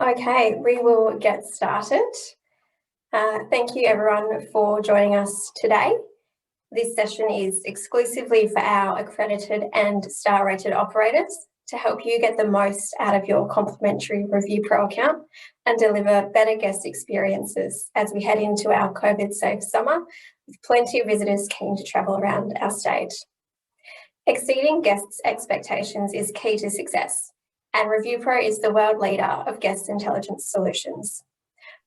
Okay, we will get started. Thank you everyone for joining us today. This session is exclusively for our accredited and star-rated operators to help you get the most out of your complimentary ReviewPro account and deliver better guest experiences as we head into our COVID-safe summer with plenty of visitors keen to travel around our state. Exceeding guests' expectations is key to success, and ReviewPro is the world leader of guest intelligence solutions.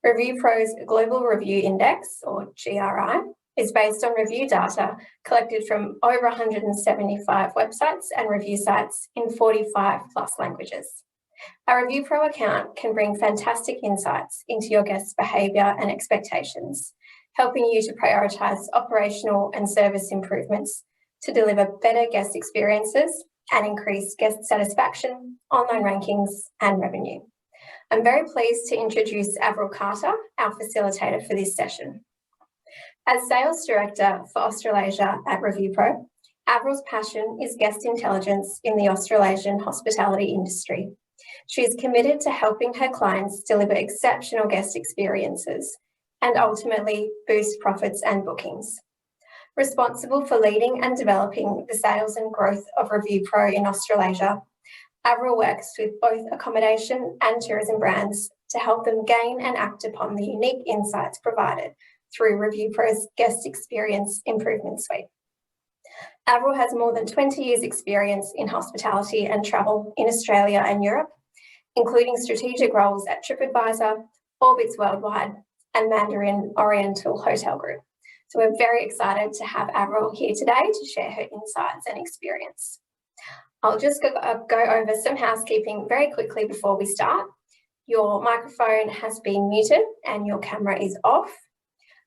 ReviewPro's Global Review Index, or GRI, is based on review data collected from over 175 websites and review sites in 45 plus languages. A ReviewPro account can bring fantastic insights into your guests' behaviour and expectations, helping you to prioritise operational and service improvements to deliver better guest experiences and increase guest satisfaction, online rankings and revenue. I'm very pleased to introduce Avril Carter, our facilitator for this session. As Sales Director for Australasia at ReviewPro, Avril's passion is guest intelligence in the Australasian hospitality industry. She is committed to helping her clients deliver exceptional guest experiences and ultimately boost profits and bookings. Responsible for leading and developing the sales and growth of ReviewPro in Australasia, Avril works with both accommodation and tourism brands to help them gain and act upon the unique insights provided through ReviewPro's Guest Experience Improvement Suite. Avril has more than 20 years' experience in hospitality and travel in Australia and Europe, including strategic roles at TripAdvisor, Orbitz Worldwide, and Mandarin Oriental Hotel Group. So we're very excited to have Avril here today to share her insights and experience. I'll just go over some housekeeping very quickly before we start. Your microphone has been muted and your camera is off.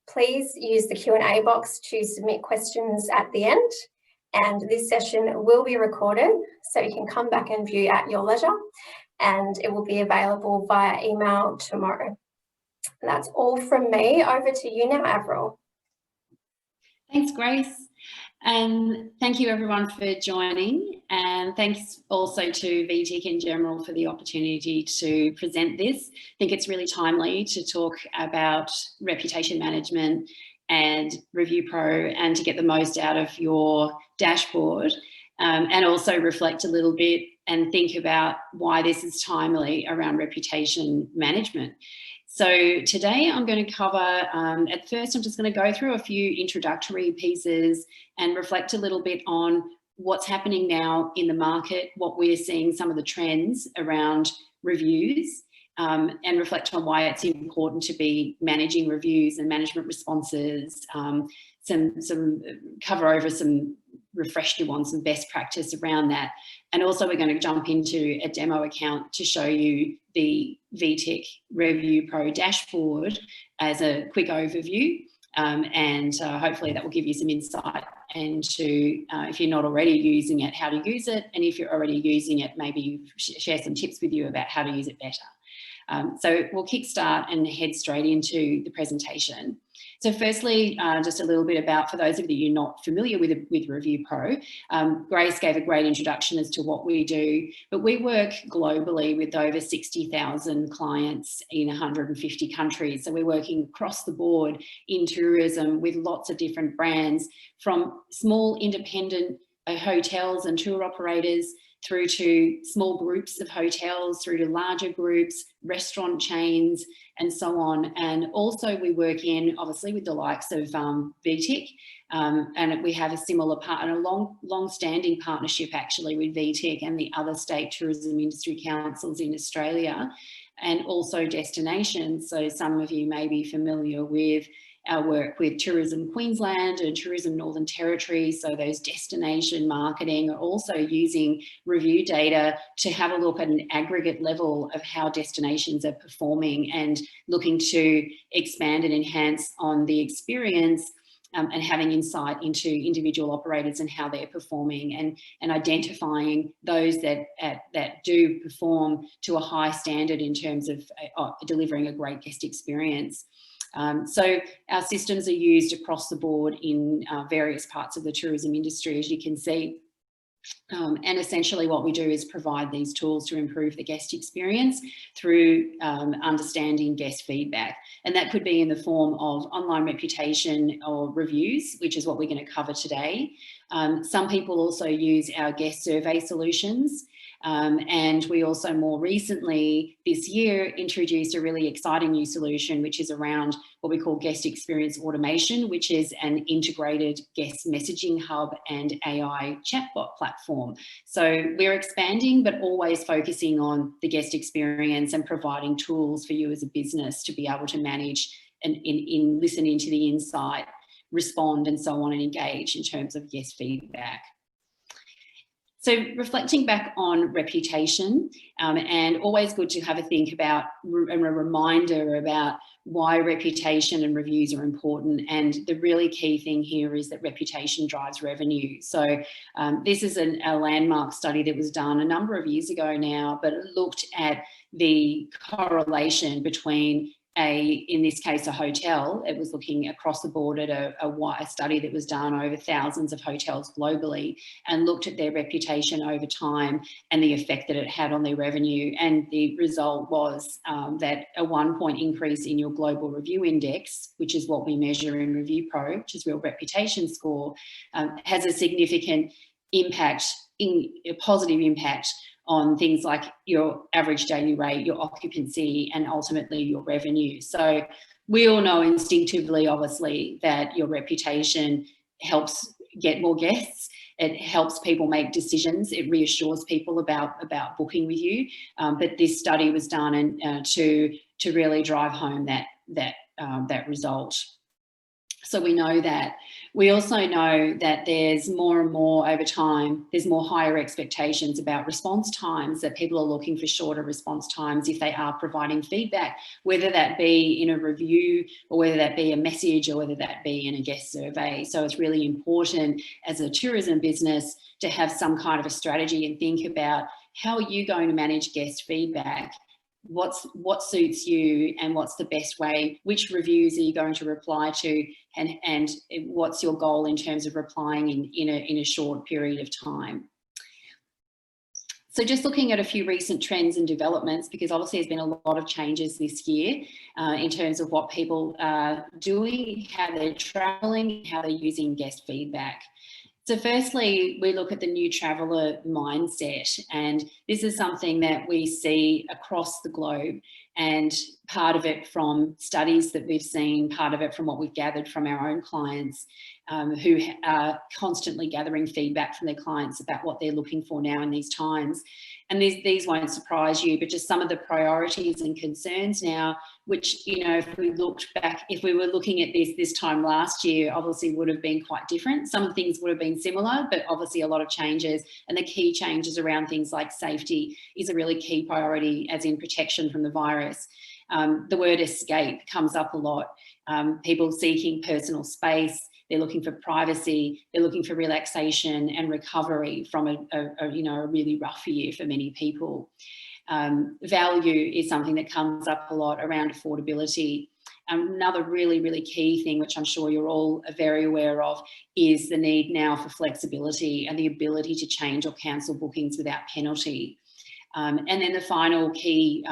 Please use the Q&A box to submit questions at the end. And this session will be recorded, so you can come back and view at your leisure, and it will be available via email tomorrow. That's all from me. Over to you now, Avril. Thanks, Grace. And thank you everyone for joining, and thanks also to VTIC in general for the opportunity to present this. I think it's really timely to talk about reputation management and ReviewPro and to get the most out of your dashboard, and also reflect a little bit and think about why this is timely around reputation management. So today I'm going to cover, at first I'm just going to go through a few introductory pieces and reflect a little bit on what's happening now in the market, what we're seeing, some of the trends around reviews, and reflect on why it's important to be managing reviews and management responses, cover over some refresh you on some best practice around that. And also we're going to jump into a demo account to show you the VTIC ReviewPro dashboard as a quick overview, and hopefully that will give you some insight into, if you're not already using it, how to use it, and if you're already using it, maybe share some tips with you about how to use it better. So we'll kickstart and head straight into the presentation. So firstly, just a little bit about, for those of you not familiar with ReviewPro, Grace gave a great introduction as to what we do, but we work globally with over 60,000 clients in 150 countries. So we're working across the board in tourism with lots of different brands, from small independent hotels and tour operators through to small groups of hotels, through to larger groups, restaurant chains, and so on. And also we work in, obviously, with the likes of VTIC, and we have a similar partner, long-standing partnership actually with VTIC and the other state tourism industry councils in Australia, and also destinations. So some of you may be familiar with our work with Tourism Queensland and Tourism Northern Territory. So those destination marketing are also using review data to have a look at an aggregate level of how destinations are performing and looking to expand and enhance on the experience, and having insight into individual operators and how they're performing, and identifying those that do perform to a high standard in terms of delivering a great guest experience. So our systems are used across the board in various parts of the tourism industry, as you can see. And essentially what we do is provide these tools to improve the guest experience through understanding guest feedback. And that could be in the form of online reputation or reviews, which is what we're going to cover today. Some people also use our guest survey solutions. And we also more recently this year introduced a really exciting new solution, which is around what we call guest experience automation, which is an integrated guest messaging hub and AI chatbot platform. So we're expanding, but always focusing on the guest experience and providing tools for you as a business to be able to manage and in listening to the insight, respond and so on, and engage in terms of guest feedback. So reflecting back on reputation, and always good to have a think about and a reminder about why reputation and reviews are important. And the really key thing here is that reputation drives revenue. So this is a landmark study that was done a number of years ago now, but it looked at the correlation between in this case, a hotel. It was looking across the board at a study that was done over thousands of hotels globally and looked at their reputation over time and the effect that it had on their revenue. And the result was that a 1-point increase in your global review index, which is what we measure in ReviewPro, which is real reputation score, has a significant impact, a positive impact on things like your average daily rate, your occupancy, and ultimately your revenue. So we all know instinctively, obviously, that your reputation helps get more guests. It helps people make decisions. It reassures people about booking with you. But this study was done to really drive home that result. So we know that. We also know that there's more and more over time, there's more higher expectations about response times, that people are looking for shorter response times if they are providing feedback, whether that be in a review or whether that be a message or whether that be in a guest survey. So it's really important as a tourism business to have some kind of a strategy and think about how are you going to manage guest feedback. What suits you and what's the best way, which reviews are you going to reply to, and what's your goal in terms of replying in a short period of time. So just looking at a few recent trends and developments, because obviously there's been a lot of changes this year in terms of what people are doing, how they're traveling, how they're using guest feedback. So firstly, we look at the new traveller mindset, and this is something that we see across the globe, and part of it from studies that we've seen, part of it from what we've gathered from our own clients who are constantly gathering feedback from their clients about what they're looking for now in these times. And these won't surprise you, but just some of the priorities and concerns now, which, you know, if we looked back, if we were looking at this time last year, obviously would have been quite different. Some things would have been similar, but obviously a lot of changes, and the key changes around things like safety is a really key priority, as in protection from the virus. The word escape comes up a lot. People seeking personal space, they're looking for privacy, they're looking for relaxation and recovery from a really rough year for many people. Value is something that comes up a lot around affordability. Another really, really key thing, which I'm sure you're all very aware of, is the need now for flexibility and the ability to change or cancel bookings without penalty. And then the final key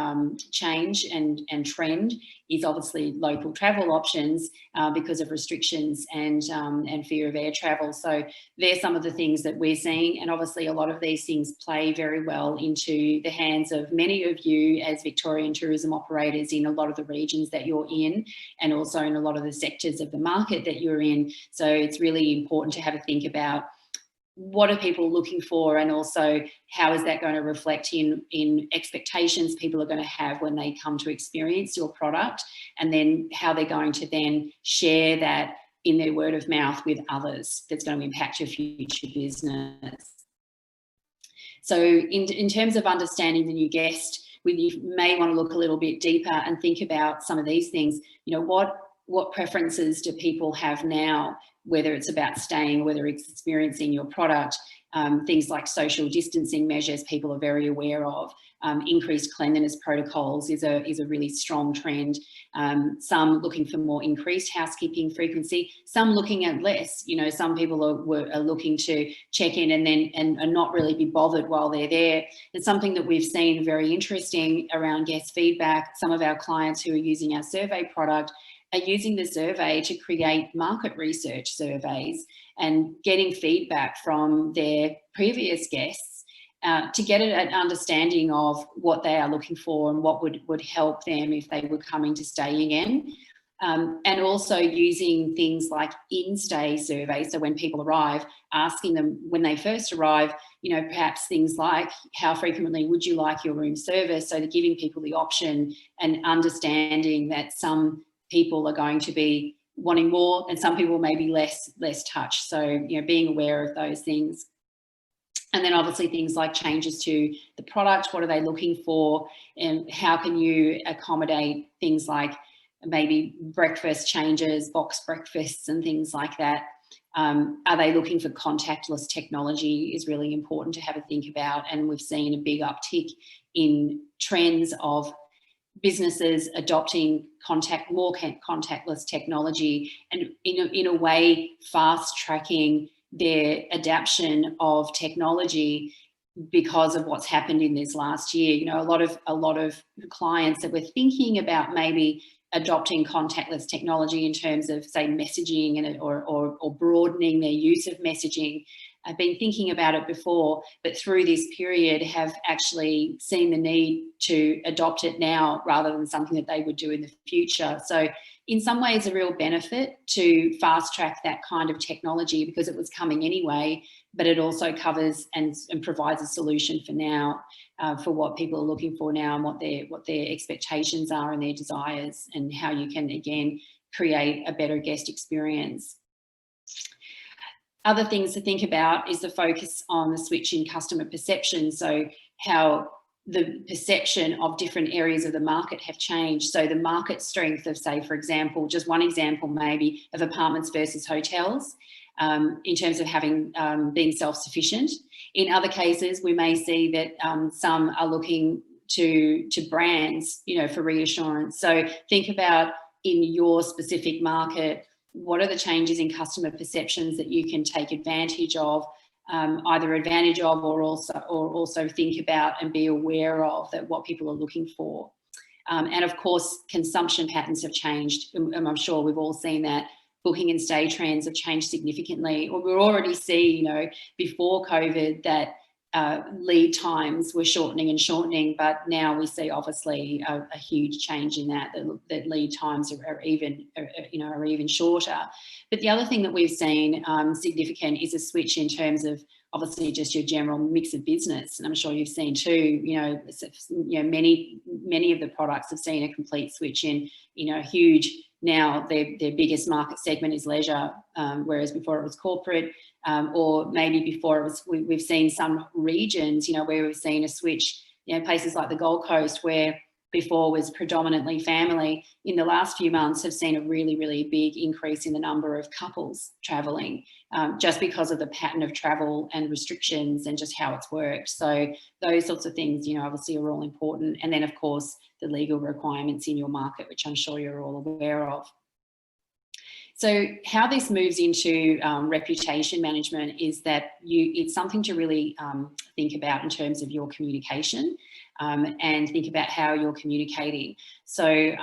change and trend is obviously local travel options because of restrictions and fear of air travel. So they're some of the things that we're seeing, and obviously a lot of these things play very well into the hands of many of you as Victorian tourism operators in a lot of the regions that you're in, and also in a lot of the sectors of the market that you're in. So it's really important to have a think about what are people looking for, and also how is that going to reflect in expectations people are going to have when they come to experience your product, and then how they're going to then share that in their word of mouth with others that's going to impact your future business. So in terms of understanding the new guest, you may want to look a little bit deeper and think about some of these things. You know, what preferences do people have now, whether it's about staying, whether it's experiencing your product, things like social distancing measures people are very aware of. Increased cleanliness protocols is a really strong trend. Some looking for more increased housekeeping frequency, some looking at less. You know, some people are looking to check in and not really be bothered while they're there. It's something that we've seen very interesting around guest feedback. Some of our clients who are using our survey product are using the survey to create market research surveys and getting feedback from their previous guests to get an understanding of what they are looking for and what would help them if they were coming to stay again. And also using things like in-stay surveys. So when people arrive, asking them when they first arrive, you know, perhaps things like how frequently would you like your room service? So they're giving people the option and understanding that some people are going to be wanting more and some people maybe less touch. So, you know, being aware of those things. And then obviously things like changes to the product, what are they looking for, and how can you accommodate things like maybe breakfast changes, box breakfasts and things like that. Are they looking for contactless technology is really important to have a think about. And we've seen a big uptick in trends of businesses adopting more contactless technology and in a way fast tracking their adoption of technology because of what's happened in this last year. You know, a lot of clients that were thinking about maybe adopting contactless technology in terms of, say, messaging and or broadening their use of messaging. I've been thinking about it before, but through this period have actually seen the need to adopt it now rather than something that they would do in the future. So in some ways a real benefit to fast track that kind of technology because it was coming anyway, but it also covers and provides a solution for now, for what people are looking for now and what their expectations are and their desires, and how you can again create a better guest experience. Other things to think about is the focus on the switch in customer perception. So how the perception of different areas of the market have changed. So the market strength of, say, for example, just one example maybe of apartments versus hotels in terms of having being self-sufficient. In other cases, we may see that some are looking to brands, you know, for reassurance. So think about in your specific market, what are the changes in customer perceptions that you can take advantage of, either advantage of or also think about and be aware of that what people are looking for. And of course, consumption patterns have changed, and I'm sure we've all seen that. Booking and stay trends have changed significantly. Well, we already see, you know, before COVID that lead times were shortening, but now we see obviously a huge change in that lead times are even shorter. But the other thing that we've seen significant is a switch in terms of obviously just your general mix of business, and I'm sure you've seen too. Many of the products have seen a complete switch in, huge. Now their biggest market segment is leisure, whereas before it was corporate, or maybe before it was, we've seen some regions, where we've seen a switch, places like the Gold Coast where before was predominantly family, in the last few months have seen a really, really big increase in the number of couples travelling, just because of the pattern of travel and restrictions and just how it's worked. So those sorts of things, obviously are all important. And then of course, the legal requirements in your market, which I'm sure you're all aware of. So how this moves into reputation management is that it's something to really think about in terms of your communication. And think about how you're communicating. So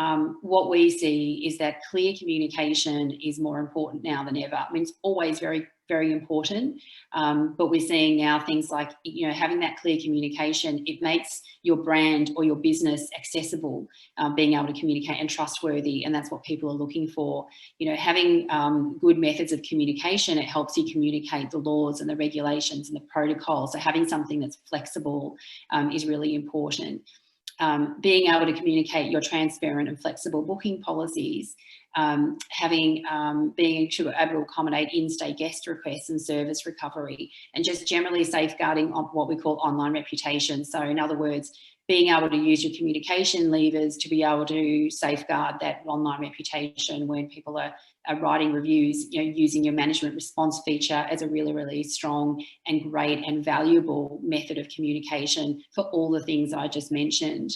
what we see is that clear communication is more important now than ever. I mean, it's always very, very important, but we're seeing now things like, having that clear communication, it makes your brand or your business accessible, being able to communicate and trustworthy, and that's what people are looking for. Having good methods of communication, it helps you communicate the laws and the regulations and the protocols. So having something that's flexible is really important. Being able to communicate your transparent and flexible booking policies, being able to accommodate in-stay guest requests and service recovery, and just generally safeguarding what we call online reputation. So in other words, being able to use your communication levers to be able to safeguard that online reputation when people are writing reviews, using your management response feature as a really, really strong and great and valuable method of communication for all the things I just mentioned.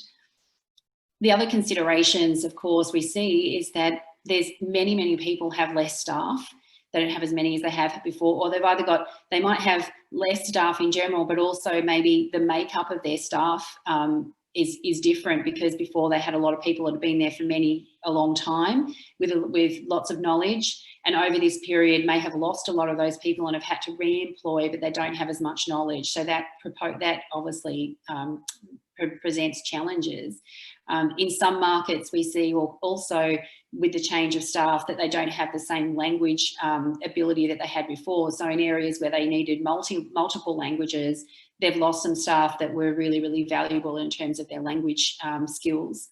The other considerations, of course, we see is that there's many people have less staff. They don't have as many as they have before, or they might have less staff in general, but also maybe the makeup of their staff is different, because before they had a lot of people that had been there for a long time with lots of knowledge, and over this period may have lost a lot of those people and have had to re-employ, but they don't have as much knowledge. So that obviously presents challenges. In some markets, we see also with the change of staff that they don't have the same language ability that they had before. So in areas where they needed multiple languages, they've lost some staff that were really, really valuable in terms of their language skills.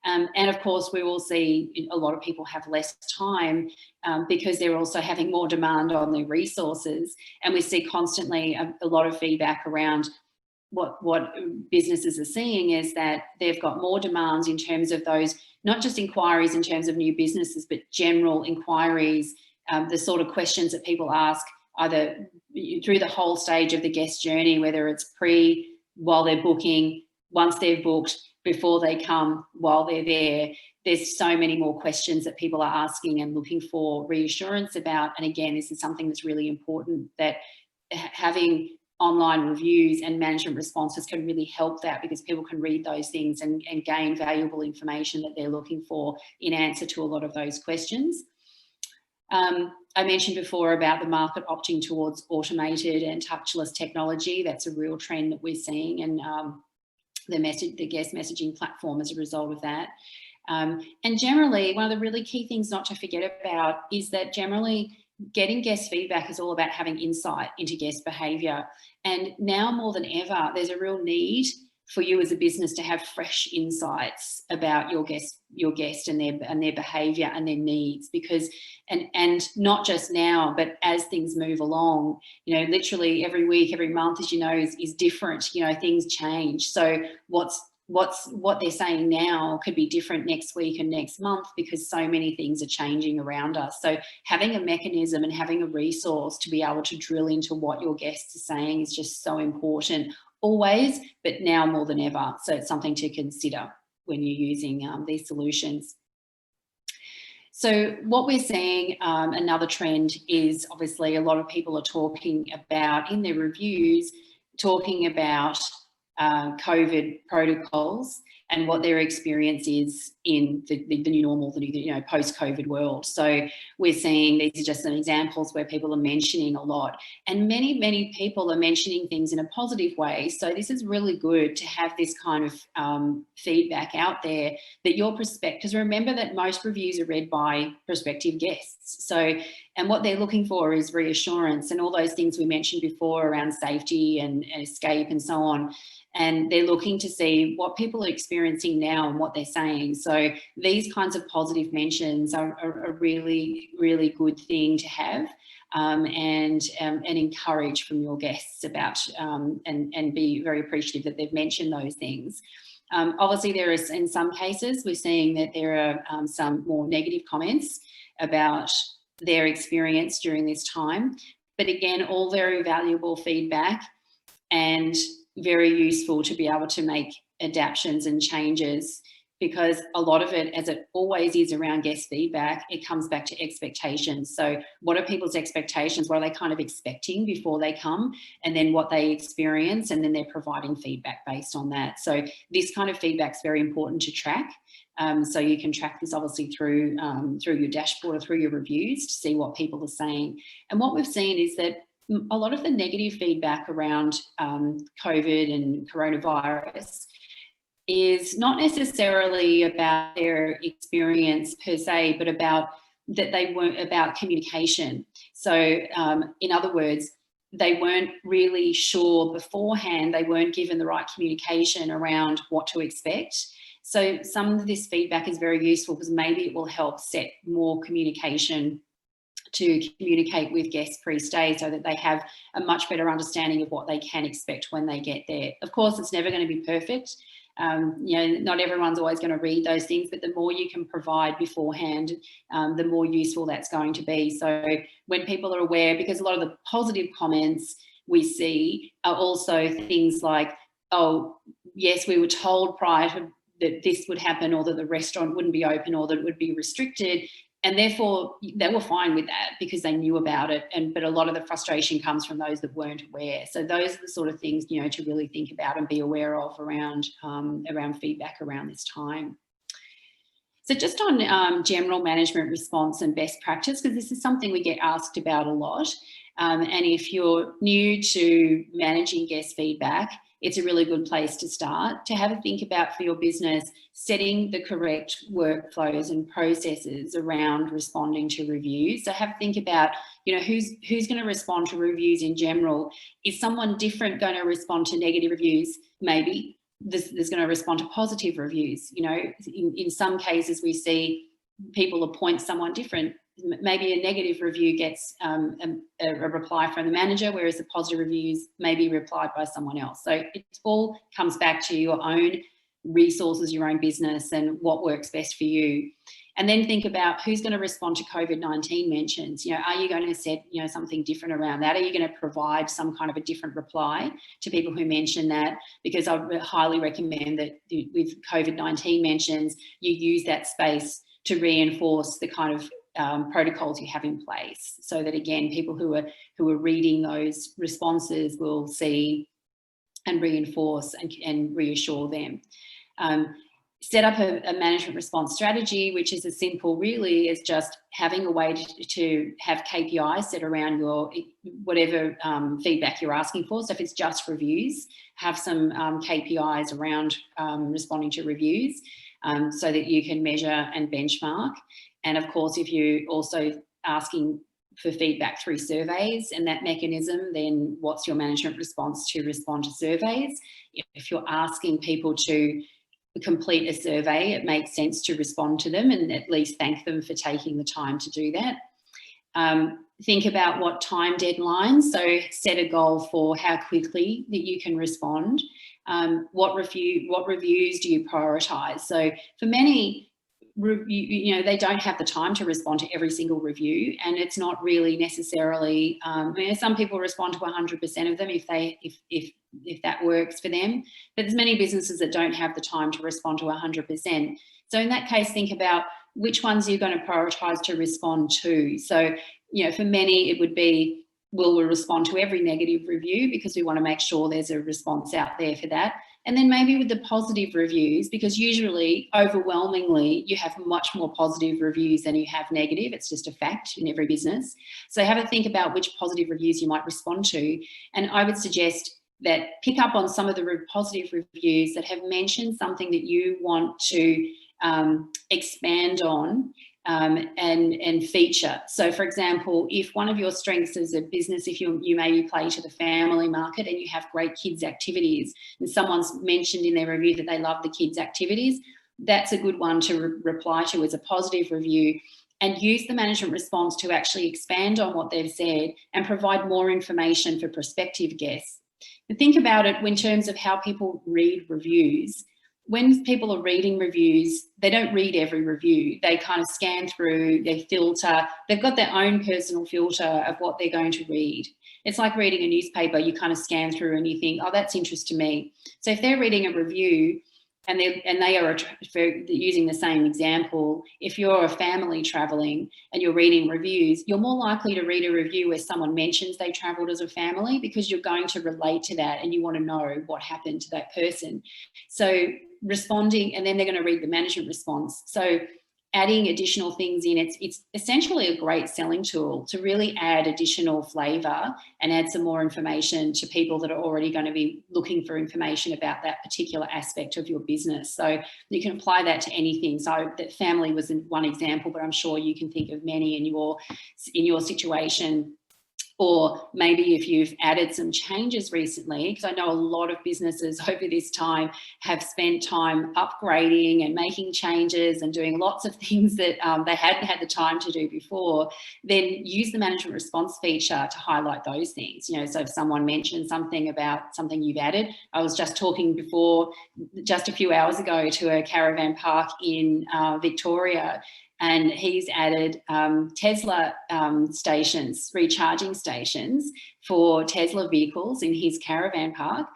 And of course, we will see a lot of people have less time because they're also having more demand on their resources. And we see constantly a lot of feedback around what businesses are seeing is that they've got more demands in terms of those, not just inquiries in terms of new businesses, but general inquiries, the sort of questions that people ask either through the whole stage of the guest journey, whether it's while they're booking, once they've booked, before they come, while they're there. There's so many more questions that people are asking and looking for reassurance about. And again, this is something that's really important, that having online reviews and management responses can really help that, because people can read those things and gain valuable information that they're looking for in answer to a lot of those questions. I mentioned before about the market opting towards automated and touchless technology. That's a real trend that we're seeing, and the guest messaging platform as a result of that. And generally, one of the really key things not to forget about is that generally getting guest feedback is all about having insight into guest behaviour. And now more than ever, there's a real need for you as a business to have fresh insights about your guest and their behaviour and their needs, because and not just now, but as things move along, literally every week, every month, as you know, is different. Things change. So what they're saying now could be different next week and next month, because so many things are changing around us. So having a mechanism and having a resource to be able to drill into what your guests are saying is just so important, always, but now more than ever. So it's something to consider when you're using these solutions. So what we're seeing, another trend is obviously a lot of people are talking about in their reviews, talking about COVID protocols and what their experience is in the new normal, the new post-COVID world. So we're seeing, these are just some examples where people are mentioning a lot, and many people are mentioning things in a positive way. So this is really good to have this kind of feedback out there, that your perspective, because remember that most reviews are read by prospective guests. So, and what they're looking for is reassurance and all those things we mentioned before around safety and escape and so on. And they're looking to see what people are experiencing now and what they're saying. So these kinds of positive mentions are a really, really good thing to have, and encourage from your guests about, and be very appreciative that they've mentioned those things. Obviously, there is, in some cases, we're seeing that there are some more negative comments about their experience during this time. But again, all very valuable feedback and very useful to be able to make adaptations and changes, because a lot of it, as it always is around guest feedback, it comes back to expectations. So what are people's expectations? What are they kind of expecting before they come? And then what they experience, and then they're providing feedback based on that. So this kind of feedback is very important to track. So you can track this obviously through your dashboard or through your reviews to see what people are saying. And what we've seen is that a lot of the negative feedback around COVID and coronavirus is not necessarily about their experience per se, but about that they weren't about communication. So in other words, they weren't really sure beforehand, they weren't given the right communication around what to expect. So some of this feedback is very useful, because maybe it will help set more communication to communicate with guests pre-stay, so that they have a much better understanding of what they can expect when they get there. Of course, it's never going to be perfect. Not everyone's always going to read those things, but the more you can provide beforehand, the more useful that's going to be. So when people are aware, because a lot of the positive comments we see are also things like, oh, yes, we were told prior to that this would happen, or that the restaurant wouldn't be open, or that it would be restricted. And therefore, they were fine with that because they knew about it. But a lot of the frustration comes from those that weren't aware. So those are the sort of things, to really think about and be aware of around feedback around this time. So just on general management response and best practice, because this is something we get asked about a lot. And if you're new to managing guest feedback, it's a really good place to start, to have a think about for your business, setting the correct workflows and processes around responding to reviews. So have a think about, who's going to respond to reviews in general. Is someone different going to respond to negative reviews? Maybe. There's going to respond to positive reviews. In some cases we see people appoint someone different. Maybe a negative review gets a reply from the manager, whereas the positive reviews may be replied by someone else. So it all comes back to your own resources, your own business, and what works best for you. And then think about who's going to respond to COVID-19 mentions. Are you going to set, something different around that? Are you going to provide some kind of a different reply to people who mention that? Because I would highly recommend that with COVID-19 mentions, you use that space to reinforce the kind of protocols you have in place, so that again, people who are reading those responses will see and reinforce and reassure them. Set up a management response strategy, which is as simple really as just having a way to have KPIs set around your whatever feedback you're asking for. So if it's just reviews, have some KPIs around responding to reviews, so that you can measure and benchmark. And of course, if you're also asking for feedback through surveys and that mechanism, then what's your management response to respond to surveys? If you're asking people to complete a survey, it makes sense to respond to them and at least thank them for taking the time to do that. Think about what time deadlines, so set a goal for how quickly that you can respond. What reviews do you prioritise? So for many, they don't have the time to respond to every single review, and it's not really necessarily, some people respond to 100% of them if that works for them, but there's many businesses that don't have the time to respond to 100%. So in that case, think about which ones you're going to prioritise to respond to. So, for many it would be, will we respond to every negative review because we want to make sure there's a response out there for that. And then maybe with the positive reviews, because usually, overwhelmingly, you have much more positive reviews than you have negative. It's just a fact in every business. So have a think about which positive reviews you might respond to. And I would suggest that pick up on some of the positive reviews that have mentioned something that you want to expand on and feature. So for example, if one of your strengths as a business, if you maybe play to the family market and you have great kids activities, and someone's mentioned in their review that they love the kids activities, that's a good one to reply to as a positive review, and use the management response to actually expand on what they've said and provide more information for prospective guests. And think about it in terms of how people read reviews. When people are reading reviews, they don't read every review. They kind of scan through, they filter. They've got their own personal filter of what they're going to read. It's like reading a newspaper. You kind of scan through and you think, oh, that's interesting to me. So if they're reading a review and they are using the same example, if you're a family traveling and you're reading reviews, you're more likely to read a review where someone mentions they traveled as a family, because you're going to relate to that and you want to know what happened to that person. So responding, and then they're going to read the management response. So adding additional things in, it's essentially a great selling tool to really add additional flavour and add some more information to people that are already going to be looking for information about that particular aspect of your business. So you can apply that to anything. So that family was one example, but I'm sure you can think of many in your situation. Or maybe if you've added some changes recently, because I know a lot of businesses over this time have spent time upgrading and making changes and doing lots of things that they hadn't had the time to do before, then use the management response feature to highlight those things. You know, so if someone mentioned something about something you've added, I was just talking before, just a few hours ago, to a caravan park in Victoria, and he's added Tesla stations, recharging stations for Tesla vehicles in his caravan park.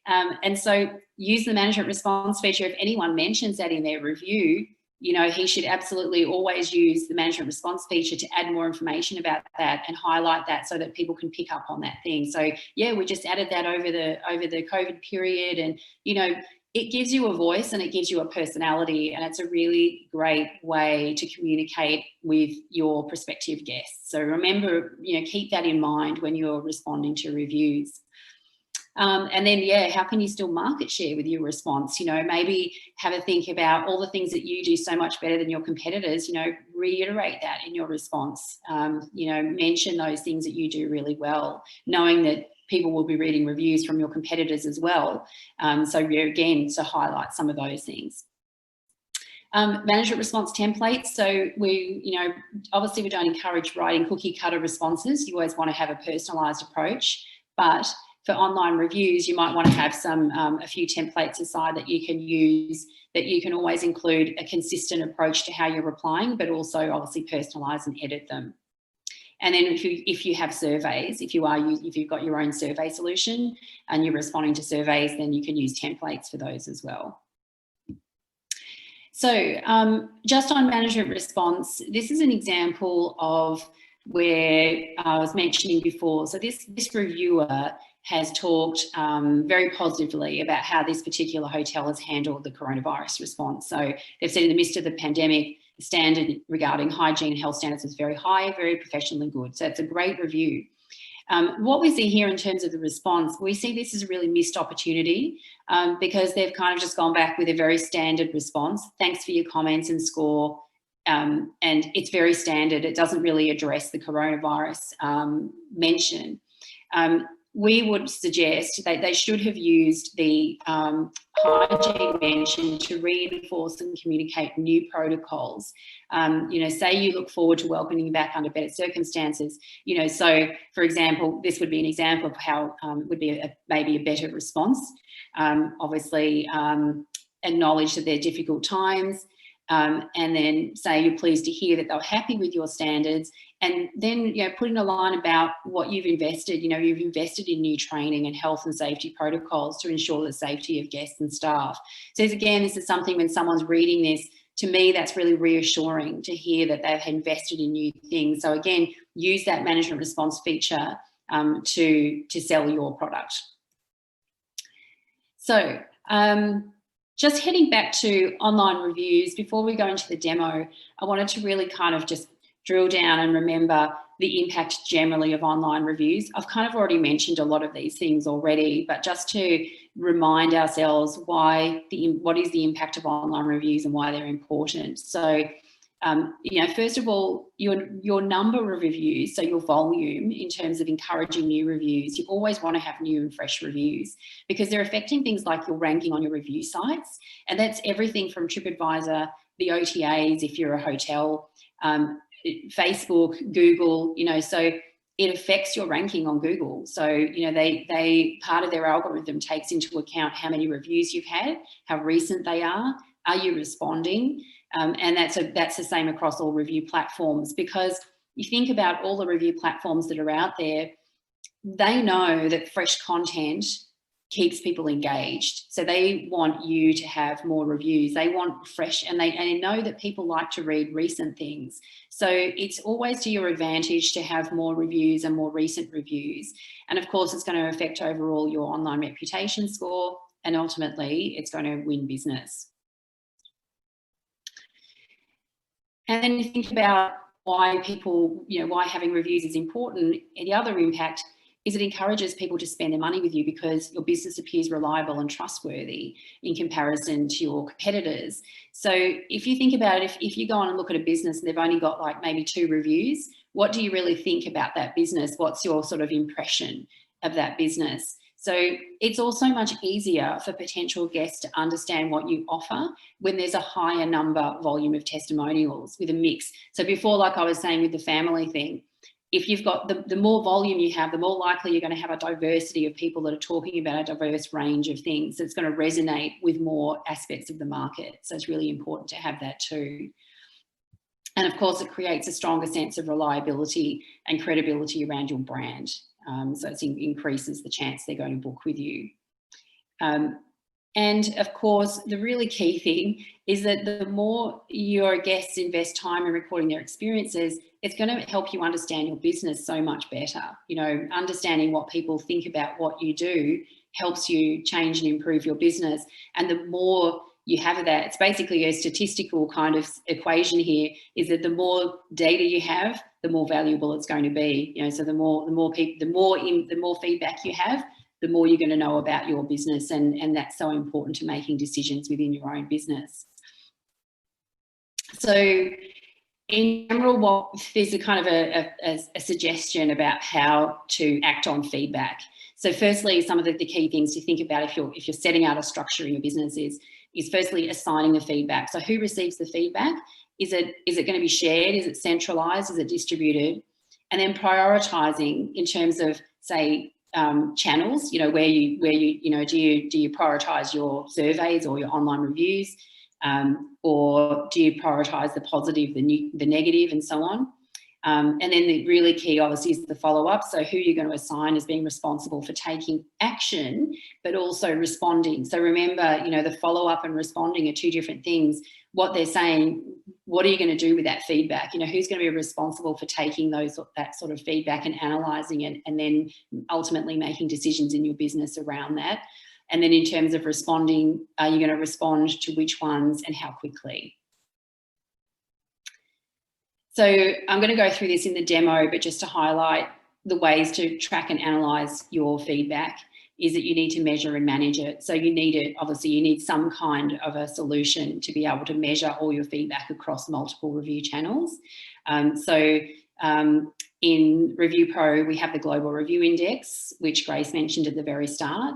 And so use the management response feature. If anyone mentions that in their review, you know, he should absolutely always use the management response feature to add more information about that and highlight that so that people can pick up on that thing. So yeah, we just added that over the COVID period, and, you know, it gives you a voice and it gives you a personality, and it's a really great way to communicate with your prospective guests. So remember, you know, keep that in mind when you're responding to reviews. And then, yeah, how can you still market share with your response? You know, maybe have a think about all the things that you do so much better than your competitors. You know, reiterate that in your response. You know, mention those things that you do really well, knowing that people will be reading reviews from your competitors as well. So again, to highlight some of those things. Management response templates. So we, you know, obviously we don't encourage writing cookie cutter responses. You always want to have a personalized approach, but for online reviews, you might want to have a few templates aside that you can use, that you can always include a consistent approach to how you're replying, but also obviously personalize and edit them. And then if you have surveys, if you've got your own survey solution and you're responding to surveys, then you can use templates for those as well. So just on management response, this is an example of where I was mentioning before. So this reviewer has talked very positively about how this particular hotel has handled the coronavirus response. So they've said in the midst of the pandemic, the standard regarding hygiene and health standards was very high, very professional and good. So it's a great review. What we see here in terms of the response, we see this as a really missed opportunity because they've kind of just gone back with a very standard response. Thanks for your comments and score. And it's very standard. It doesn't really address the coronavirus mention. We would suggest that they should have used the hygiene mention to reinforce and communicate new protocols. You know, say you look forward to welcoming you back under better circumstances. You know, so for example, this would be an example of how would be maybe a better response. Obviously, acknowledge that they're difficult times. And then say you're pleased to hear that they're happy with your standards, and then, you know, put in a line about what you've invested. You know, you've invested in new training and health and safety protocols to ensure the safety of guests and staff. So again, this is something when someone's reading this, to me, that's really reassuring to hear that they've invested in new things. So again, use that management response feature to sell your product. So, just heading back to online reviews, before we go into the demo, I wanted to really kind of just drill down and remember the impact generally of online reviews. I've kind of already mentioned a lot of these things already, but just to remind ourselves what is the impact of online reviews and why they're important. So, you know, first of all, your number of reviews, so your volume in terms of encouraging new reviews, you always want to have new and fresh reviews because they're affecting things like your ranking on your review sites. And that's everything from TripAdvisor, the OTAs, if you're a hotel, Facebook, Google, you know, so it affects your ranking on Google. So, you know, they part of their algorithm takes into account how many reviews you've had, how recent they are you responding? And that's the same across all review platforms, because you think about all the review platforms that are out there, they know that fresh content keeps people engaged. So they want you to have more reviews. They want fresh, and they know that people like to read recent things. So it's always to your advantage to have more reviews and more recent reviews. And of course, it's going to affect overall your online reputation score, and ultimately it's going to win business. And then you think about why people, you know, why having reviews is important. And the other impact is it encourages people to spend their money with you because your business appears reliable and trustworthy in comparison to your competitors. So if you think about it, if you go on and look at a business and they've only got like maybe 2 reviews, what do you really think about that business? What's your sort of impression of that business? So it's also much easier for potential guests to understand what you offer when there's a higher volume of testimonials with a mix. So before, like I was saying with the family thing, if you've got the more volume you have, the more likely you're going to have a diversity of people that are talking about a diverse range of things. It's going to resonate with more aspects of the market. So it's really important to have that too. And of course, it creates a stronger sense of reliability and credibility around your brand. So it increases the chance they're going to book with you. And of course, the really key thing is that the more your guests invest time in recording their experiences, it's going to help you understand your business so much better. You know, understanding what people think about what you do helps you change and improve your business. And the more you have that, it's basically a statistical kind of equation here, is that the more data you have, the more valuable it's going to be. You know, so the more feedback you have, the more you're going to know about your business, and that's so important to making decisions within your own business. So in general, there's a kind of a suggestion about how to act on feedback. So firstly, some of the key things to think about if you're setting out a structure in your business is firstly assigning the feedback. So who receives the feedback? Is it going to be shared? Is it centralized? Is it distributed? And then prioritizing in terms of, say, channels, you know, where you do you prioritize your surveys or your online reviews, or do you prioritize the positive, the negative, and so on? And then the really key, obviously, is the follow-up. So who you're going to assign as being responsible for taking action, but also responding. So remember, you know, the follow-up and responding are two different things. What they're saying, what are you going to do with that feedback? You know, who's going to be responsible for taking that sort of feedback and analysing it, and then ultimately making decisions in your business around that? And then in terms of responding, are you going to respond to which ones and how quickly? So I'm going to go through this in the demo, but just to highlight the ways to track and analyse your feedback is that you need to measure and manage it. So you need some kind of a solution to be able to measure all your feedback across multiple review channels. In ReviewPro, we have the Global Review Index, which Grace mentioned at the very start.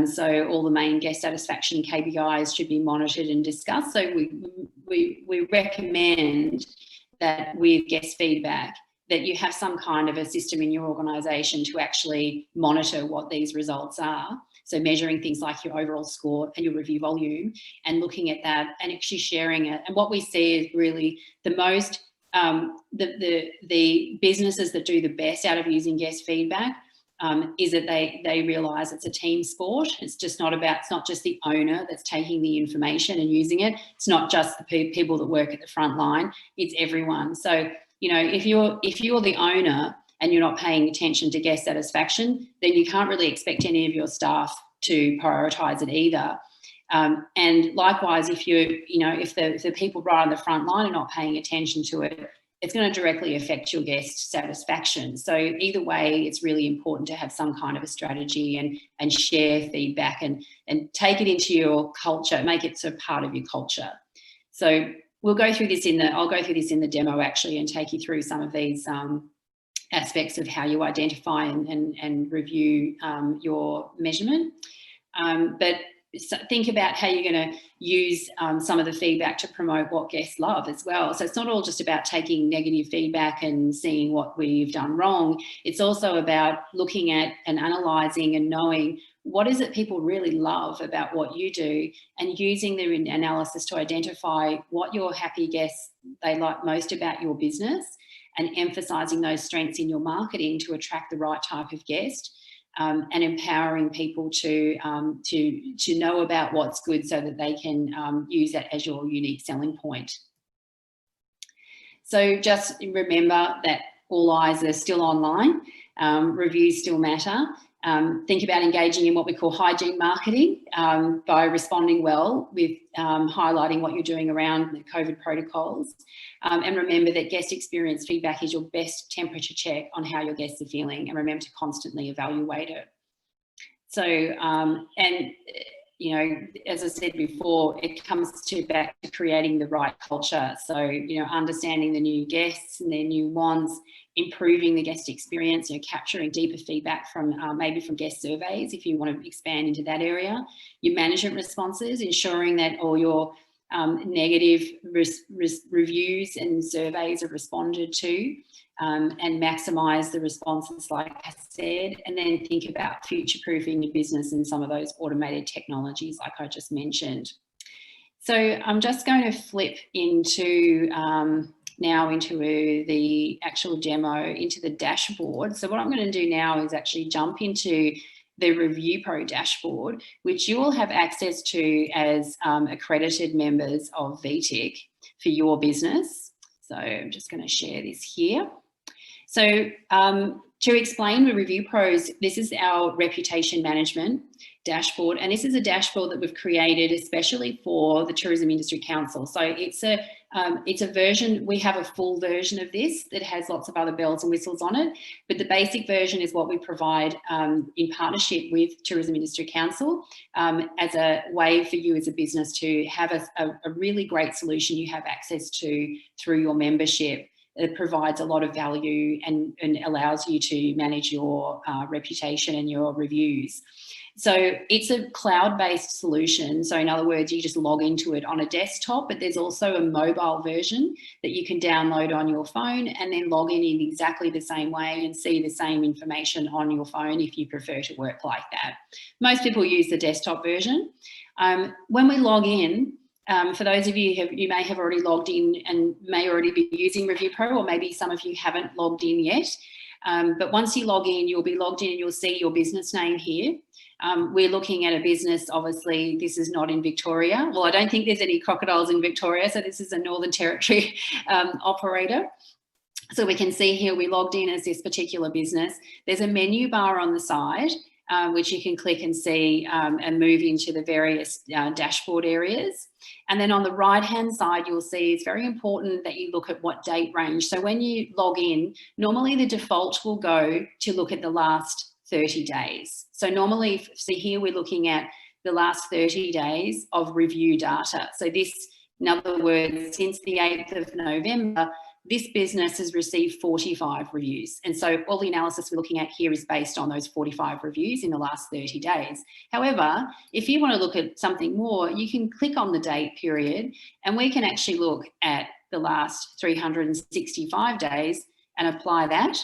So all the main guest satisfaction KPIs should be monitored and discussed. So we recommend that with guest feedback, that you have some kind of a system in your organisation to actually monitor what these results are. So measuring things like your overall score and your review volume, and looking at that and actually sharing it. And what we see is really the most, the businesses that do the best out of using guest feedback is that they realise it's a team sport. It's not just the owner that's taking the information and using it. It's not just the people that work at the front line. It's everyone. So, you know, if you're the owner and you're not paying attention to guest satisfaction, then you can't really expect any of your staff to prioritise it either. And likewise, if the people right on the front line are not paying attention to it, it's going to directly affect your guest satisfaction. So either way, it's really important to have some kind of a strategy and share feedback and take it into your culture, make it sort of part of your culture. So I'll go through this in the demo actually, and take you through some of these aspects of how you identify and review your measurement. But think about how you're going to use some of the feedback to promote what guests love as well. So it's not all just about taking negative feedback and seeing what we've done wrong. It's also about looking at and analysing and knowing what is it people really love about what you do, and using the analysis to identify what your happy guests, they like most about your business, and emphasising those strengths in your marketing to attract the right type of guest. And empowering people to know about what's good so that they can use that as your unique selling point. So just remember that all eyes are still online, reviews still matter. Think about engaging in what we call hygiene marketing by responding well with highlighting what you're doing around the COVID protocols. And remember that guest experience feedback is your best temperature check on how your guests are feeling, and remember to constantly evaluate it. So, and you know, as I said before, it comes back to creating the right culture. So, you know, understanding the new guests and their new wants, improving the guest experience, you know, capturing deeper feedback from maybe from guest surveys if you want to expand into that area. Your management responses, ensuring that all your negative reviews and surveys are responded to, and maximise the responses, like I said, and then think about future-proofing your business and some of those automated technologies like I just mentioned. So I'm just going to flip into now into the actual demo, into the dashboard. So what I'm going to do now is actually jump into the ReviewPro dashboard, which you will have access to as accredited members of VTIC for your business. So I'm just going to share this here. So to explain with ReviewPros, this is our reputation management dashboard, and this is a dashboard that we've created especially for the Tourism Industry Council. So it's a version, we have a full version of this that has lots of other bells and whistles on it, but the basic version is what we provide in partnership with Tourism Industry Council as a way for you as a business to have a really great solution you have access to through your membership. It provides a lot of value and allows you to manage your reputation and your reviews. So it's a cloud-based solution. So in other words, you just log into it on a desktop, but there's also a mobile version that you can download on your phone and then log in exactly the same way and see the same information on your phone if you prefer to work like that. Most people use the desktop version. When we log in, for those of you you may have already logged in and may already be using ReviewPro, or maybe some of you haven't logged in yet. But once you log in, you'll be logged in and you'll see your business name here. We're looking at a business, obviously this is not in Victoria. Well, I don't think there's any crocodiles in Victoria, so this is a Northern Territory operator. So we can see here we logged in as this particular business. There's a menu bar on the side, which you can click and see and move into the various dashboard areas. And then on the right-hand side, you'll see it's very important that you look at what date range. So when you log in, normally the default will go to look at the last 30 days. So normally, see here, we're looking at the last 30 days of review data. So this, in other words, since the 8th of November, this business has received 45 reviews. And so all the analysis we're looking at here is based on those 45 reviews in the last 30 days. However, if you want to look at something more, you can click on the date period and we can actually look at the last 365 days and apply that.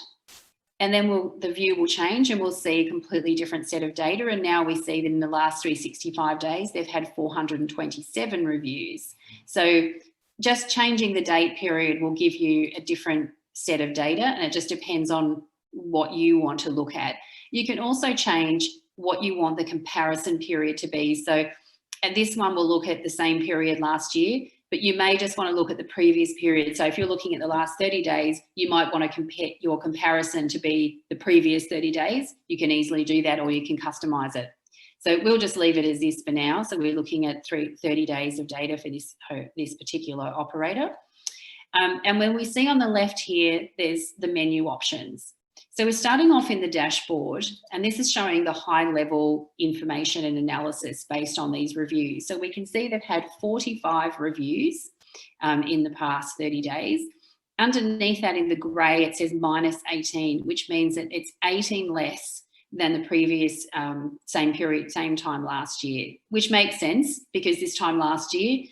And then the view will change and we'll see a completely different set of data. And now we see that in the last 365 days, they've had 427 reviews. So just changing the date period will give you a different set of data, and it just depends on what you want to look at. You can also change what you want the comparison period to be. So at this one, we'll look at the same period last year, but you may just want to look at the previous period. So if you're looking at the last 30 days, you might want to compare your comparison to be the previous 30 days. You can easily do that, or you can customize it. So we'll just leave it as this for now. So we're looking at 30 days of data for this particular operator. And when we see on the left here, there's the menu options. So we're starting off in the dashboard, and this is showing the high level information and analysis based on these reviews. So we can see they've had 45 reviews in the past 30 days. Underneath that in the grey, it says minus 18, which means that it's 18 less than the previous same time last year, which makes sense because this time last year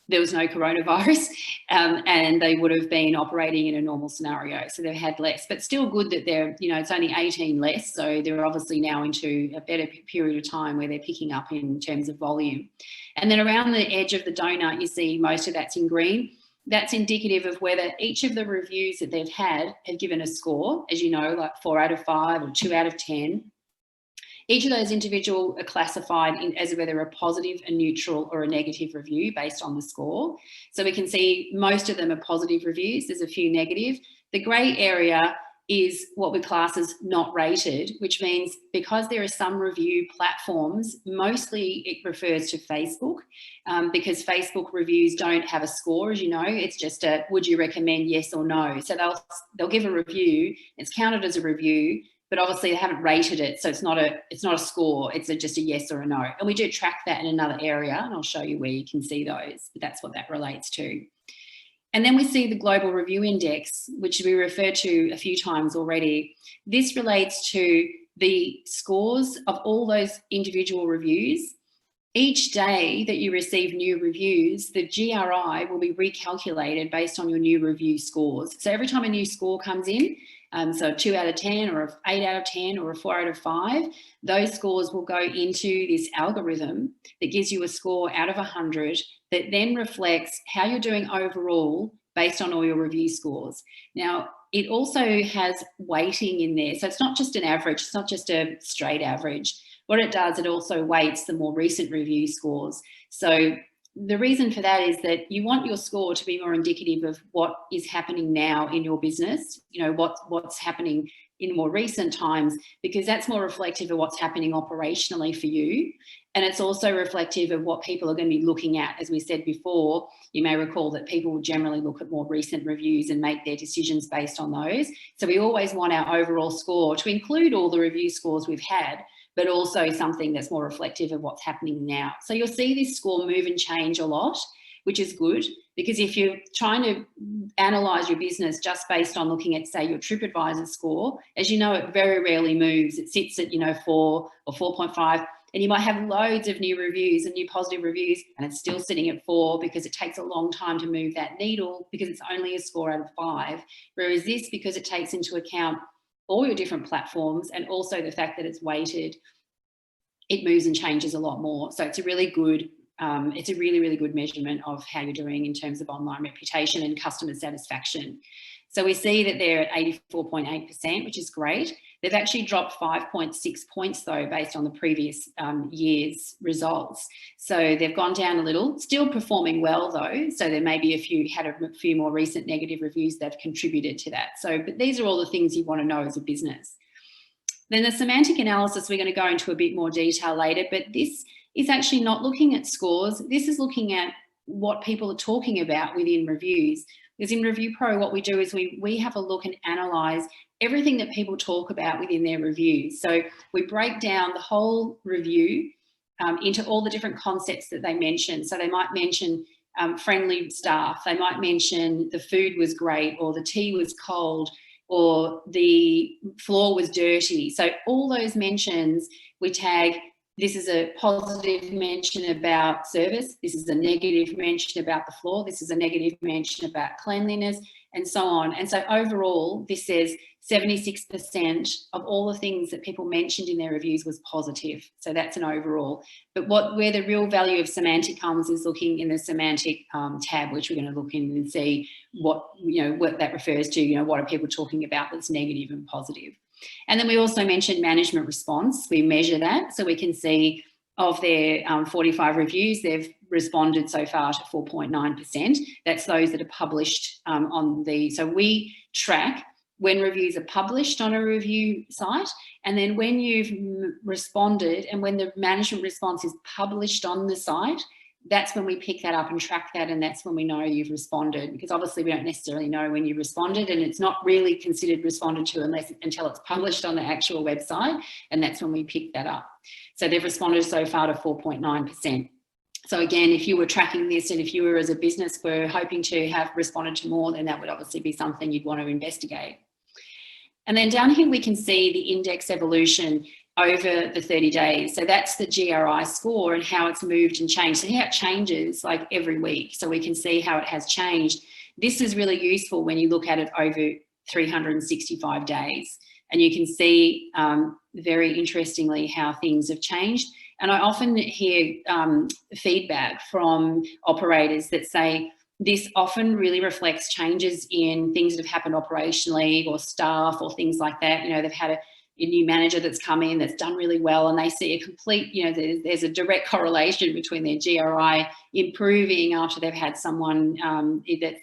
there was no coronavirus and they would have been operating in a normal scenario. So they've had less, but still good that they're, you know, it's only 18 less. So they're obviously now into a better period of time where they're picking up in terms of volume. And then around the edge of the donut, you see most of that's in green. That's indicative of whether each of the reviews that they've had have given a score, as you know, like 4 out of 5 or 2 out of 10. Each of those individuals are classified as whether a positive, a neutral or a negative review based on the score. So we can see most of them are positive reviews. There's a few negative. The grey area is what we class as not rated, which means because there are some review platforms, mostly it refers to Facebook, because Facebook reviews don't have a score, as you know. It's just a would you recommend, yes or no. So they'll give a review, it's counted as a review, but obviously they haven't rated it, so it's not a score, it's just a yes or a no. And we do track that in another area, and I'll show you where you can see those, but that's what that relates to. And then we see the Global Review Index, which we referred to a few times already. This relates to the scores of all those individual reviews. Each day that you receive new reviews, the GRI will be recalculated based on your new review scores. So every time a new score comes in, so a 2 out of 10 or an 8 out of 10 or a 4 out of 5, those scores will go into this algorithm that gives you a score out of 100 that then reflects how you're doing overall based on all your review scores. Now, it also has weighting in there. So it's not just an average, it's not just a straight average. What it does, it also weights the more recent review scores. So the reason for that is that you want your score to be more indicative of what is happening now in your business, you know, what's happening in more recent times, because that's more reflective of what's happening operationally for you. And it's also reflective of what people are going to be looking at. As we said before, you may recall that people will generally look at more recent reviews and make their decisions based on those. So we always want our overall score to include all the review scores we've had, but also something that's more reflective of what's happening now. So you'll see this score move and change a lot, which is good, because if you're trying to analyse your business just based on looking at, say, your TripAdvisor score, as you know, it very rarely moves. It sits at, 4 or 4.5, and you might have loads of new reviews and new positive reviews, and it's still sitting at 4 because it takes a long time to move that needle because it's only a score out of 5. Whereas this, because it takes into account all your different platforms and also the fact that it's weighted, it moves and changes a lot more. So it's a really good, really good measurement of how you're doing in terms of online reputation and customer satisfaction. So we see that they're at 84.8%, which is great. They've actually dropped 5.6 points though, based on the previous year's results. So they've gone down a little, still performing well though. So there may be had a few more recent negative reviews that have contributed to that. So, but these are all the things you want to know as a business. Then the semantic analysis, we're going to go into a bit more detail later, but this is actually not looking at scores. This is looking at what people are talking about within reviews. Because in ReviewPro, what we do is we have a look and analyse everything that people talk about within their reviews. So we break down the whole review into all the different concepts that they mention. So they might mention friendly staff. They might mention the food was great, or the tea was cold, or the floor was dirty. So all those mentions we tag. This is a positive mention about service. This is a negative mention about the floor. This is a negative mention about cleanliness, and so on. And so overall, this says 76% of all the things that people mentioned in their reviews was positive. So that's an overall. But where the real value of semantic comes is looking in the semantic tab, which we're going to look in and see what that refers to. What are people talking about that's negative and positive. And then we also mentioned management response. We measure that, so we can see of their 45 reviews, they've responded so far to 4.9%. That's those that are published so we track when reviews are published on a review site, and then when you've responded and when the management response is published on the site, that's when we pick that up and track that, and that's when we know you've responded, because obviously we don't necessarily know when you responded, and it's not really considered responded to until it's published on the actual website, and that's when we pick that up. So they've responded so far to 4.9%. So again, if you were tracking this and if you were as a business were hoping to have responded to more, then that would obviously be something you'd want to investigate. And then down here we can see the index evolution over the 30 days. So that's the GRI score and how it's moved and changed. So how it changes like every week. So we can see how it has changed. This is really useful when you look at it over 365 days. And you can see very interestingly how things have changed. And I often hear feedback from operators that say, this often really reflects changes in things that have happened operationally or staff or things like that. They've had a new manager that's come in that's done really well, and they see a complete, there's a direct correlation between their GRI improving after they've had someone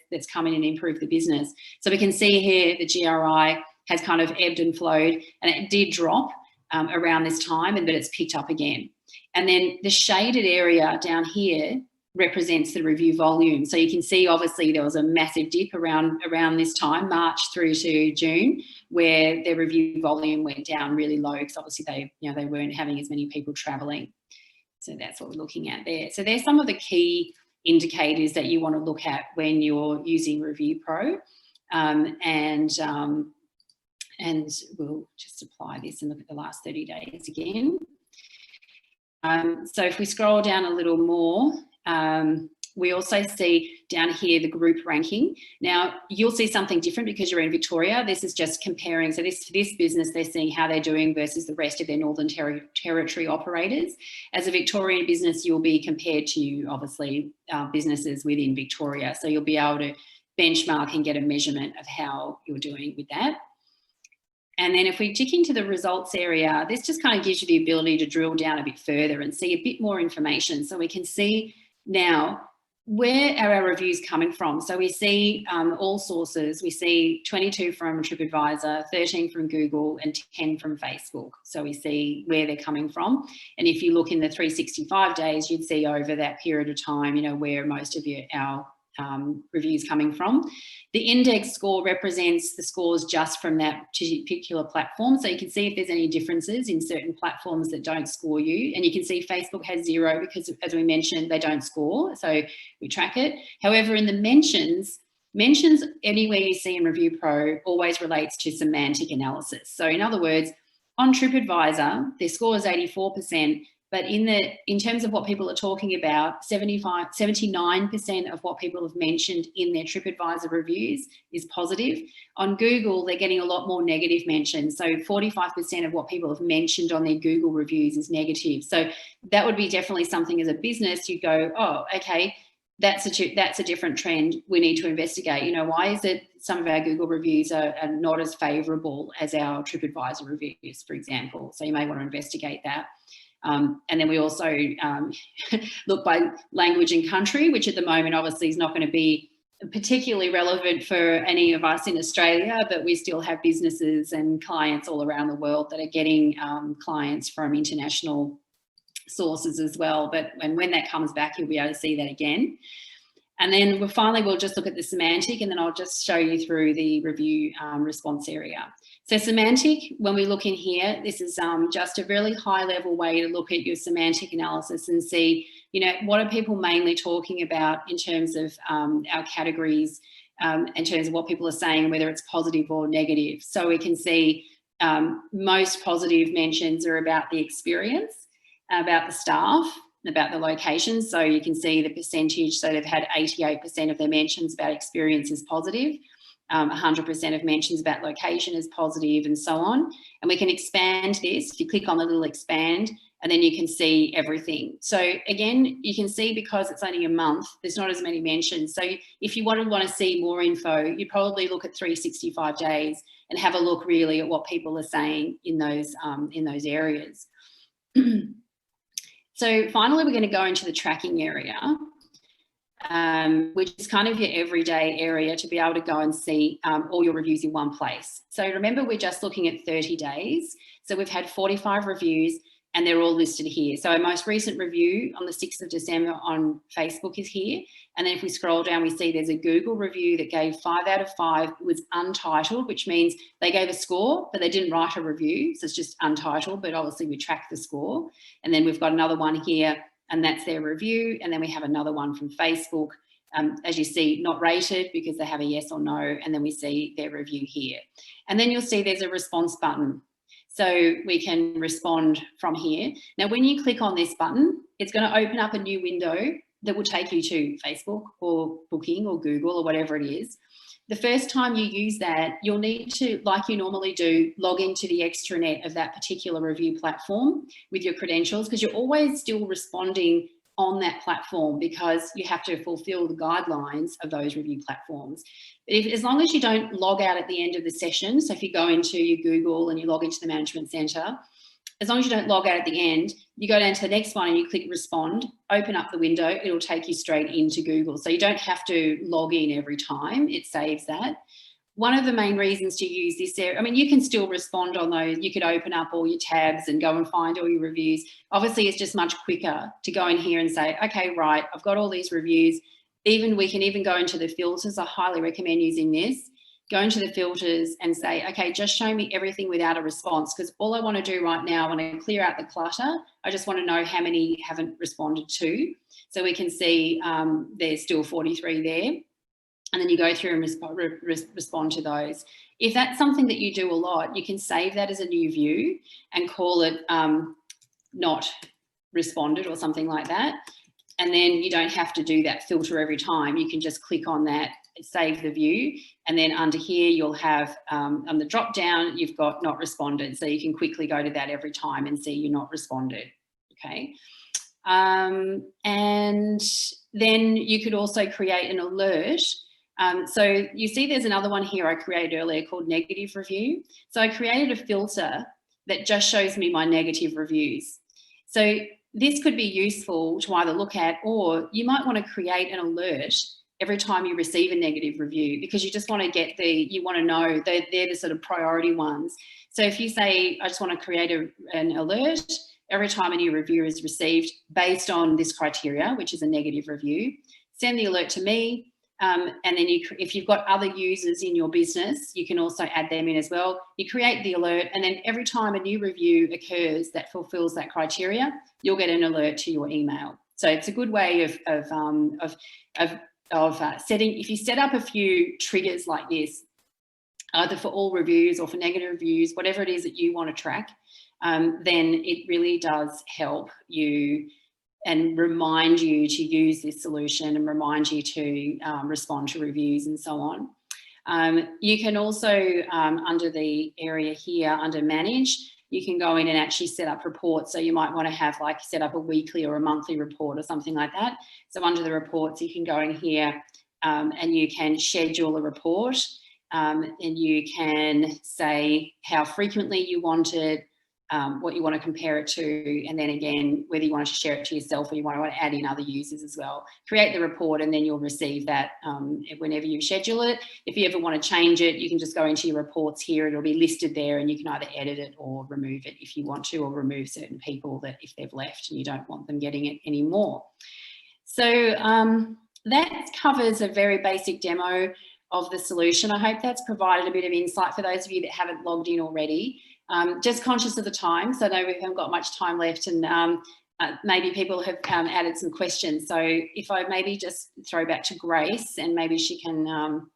that's come in and improved the business. So we can see here the GRI has kind of ebbed and flowed, and it did drop around this time, but it's picked up again. And then the shaded area down here represents the review volume. So you can see, obviously, there was a massive dip around this time, March through to June, where their review volume went down really low because obviously they weren't having as many people traveling. So that's what we're looking at there. So there's some of the key indicators that you want to look at when you're using ReviewPro, and we'll just apply this and look at the last 30 days again. So if we scroll down a little more, we also see down here the group ranking. Now, you'll see something different because you're in Victoria. This is just comparing. So this business, they're seeing how they're doing versus the rest of their Northern Territory operators. As a Victorian business, you'll be compared to, obviously, businesses within Victoria. So you'll be able to benchmark and get a measurement of how you're doing with that. And then if we tick into the results area, this just kind of gives you the ability to drill down a bit further and see a bit more information. So we can see now, where are our reviews coming from? So we see all sources. We see 22 from TripAdvisor, 13 from Google, and 10 from Facebook. So we see where they're coming from. And if you look in the 365 days, you'd see over that period of time, you know, where most of our reviews coming from. The index score represents the scores just from that particular platform. So you can see if there's any differences in certain platforms that don't score you. And you can see Facebook has 0 because, as we mentioned, they don't score. So we track it. However, in the mentions anywhere you see in ReviewPro always relates to semantic analysis. So in other words, on TripAdvisor, their score is 84%. But in terms of what people are talking about, 79% of what people have mentioned in their TripAdvisor reviews is positive. On Google, they're getting a lot more negative mentions. So 45% of what people have mentioned on their Google reviews is negative. So that would be definitely something as a business you go, oh, okay, that's a different trend. We need to investigate. You know, why is it some of our Google reviews are not as favourable as our TripAdvisor reviews, for example? So you may want to investigate that. And then we also look by language and country, which at the moment obviously is not going to be particularly relevant for any of us in Australia, but we still have businesses and clients all around the world that are getting clients from international sources as well. But when that comes back, you'll be able to see that again. And then we'll just look at the semantic, and then I'll just show you through the review response area. So semantic, when we look in here, this is just a really high level way to look at your semantic analysis and see, you know, what are people mainly talking about in terms of our categories, in terms of what people are saying, whether it's positive or negative. So we can see most positive mentions are about the experience, about the staff, about the location. So you can see the percentage. So they've had 88% of their mentions about experience is positive. 100% of mentions about location is positive, and so on. And we can expand this. If you click on the little expand, and then you can see everything. So again, you can see because it's only a month, there's not as many mentions. So if you want to see more info, you probably look at 365 days and have a look really at what people are saying in those areas. So finally, we're going to go into the tracking area, which is kind of your everyday area to be able to go and see all your reviews in one place. So remember, we're just looking at 30 days. So we've had 45 reviews and they're all listed here. So our most recent review on the 6th of December on Facebook is here. And then if we scroll down, we see there's a Google review that gave 5 out of 5. It was untitled, which means they gave a score, but they didn't write a review. So it's just untitled, but obviously we track the score. And then we've got another one here, and that's their review. And then we have another one from Facebook, as you see, not rated because they have a yes or no. And then we see their review here. And then you'll see there's a response button. So we can respond from here. Now, when you click on this button, it's going to open up a new window that will take you to Facebook or Booking or Google or whatever it is. The first time you use that, you'll need to, like you normally do, log into the extranet of that particular review platform with your credentials, because you're always still responding on that platform because you have to fulfill the guidelines of those review platforms. But as long as you don't log out at the end of the session, so if you go into your Google and you log into the Management Centre, as long as you don't log out at the end, you go down to the next one and you click respond, open up the window, it'll take you straight into Google. So you don't have to log in every time, it saves that. one of the main reasons to use this area, I mean, you can still respond on those. You could open up all your tabs and go and find all your reviews. Obviously, it's just much quicker to go in here and say, okay, right, I've got all these reviews. We can even go into the filters. I highly recommend using this. Go into the filters and say, okay, just show me everything without a response, because all I want to do right now, when I clear out the clutter, I just want to know how many haven't responded to. So we can see there's still 43 there. And then you go through and respond to those. If that's something that you do a lot, you can save that as a new view and call it not responded or something like that. And then you don't have to do that filter every time. You can just click on that, save the view. And then under here, you'll have on the drop down, you've got not responded. So you can quickly go to that every time and see you're not responded. Okay. And then you could also create an alert. So you see there's another one here I created earlier called negative review. So I created a filter that just shows me my negative reviews. So this could be useful to either look at, or you might want to create an alert every time you receive a negative review, because you just want to get you want to know they're the sort of priority ones. So if you say, I just want to create an alert every time a new review is received based on this criteria, which is a negative review, send the alert to me. And then if you've got other users in your business, you can also add them in as well. You create the alert, and then every time a new review occurs that fulfills that criteria, you'll get an alert to your email. So it's a good way of setting. If you set up a few triggers like this, either for all reviews or for negative reviews, whatever it is that you want to track, then it really does help you and remind you to use this solution and remind you to respond to reviews and so on. You can also, under the area here, under manage, you can go in and actually set up reports. So you might want to have set up a weekly or a monthly report or something like that. So under the reports, you can go in here and you can schedule a report, and you can say how frequently you want it, what you want to compare it to, and then again, whether you want to share it to yourself or you want to add in other users as well. Create the report, and then you'll receive that whenever you schedule it. If you ever want to change it, you can just go into your reports here. It'll be listed there, and you can either edit it or remove it if you want to, or remove certain people that if they've left and you don't want them getting it anymore. So that covers a very basic demo of the solution. I hope that's provided a bit of insight for those of you that haven't logged in already. Just conscious of the time, so I know we haven't got much time left, and maybe people have added some questions. So if I maybe just throw back to Grace, and maybe she can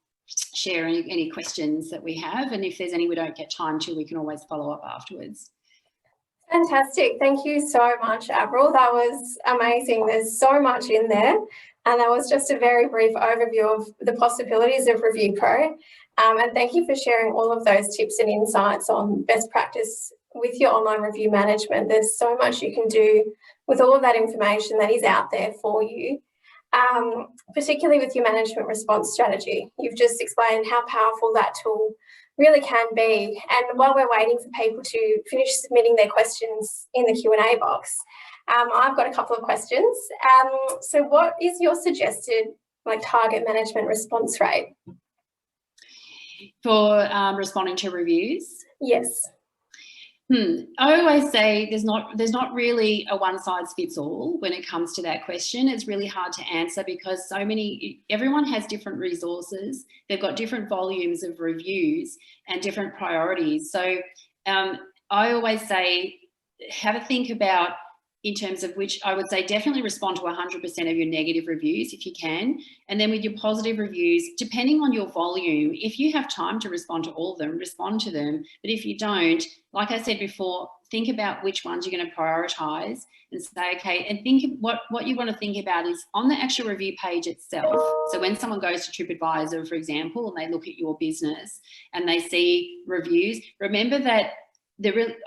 share any questions that we have, and if there's any we don't get time to, we can always follow up afterwards. Fantastic. Thank you so much, Avril. That was amazing. There's so much in there. And that was just a very brief overview of the possibilities of ReviewPro. And thank you for sharing all of those tips and insights on best practice with your online review management. There's so much you can do with all of that information that is out there for you, particularly with your management response strategy. You've just explained how powerful that tool really can be. And while we're waiting for people to finish submitting their questions in the Q&A box, I've got a couple of questions. So what is your suggested target management response rate? For responding to reviews? Yes. I always say there's not really a one size fits all when it comes to that question. It's really hard to answer because everyone has different resources. They've got different volumes of reviews and different priorities. So I always say have a think about, in terms of which, I would say definitely respond to 100% of your negative reviews if you can. And then with your positive reviews, depending on your volume, if you have time to respond to all of them, respond to them. But if you don't, like I said before, think about which ones you're going to prioritize and say, okay, and think what you want to think about is on the actual review page itself. So when someone goes to TripAdvisor, for example, and they look at your business and they see reviews, remember that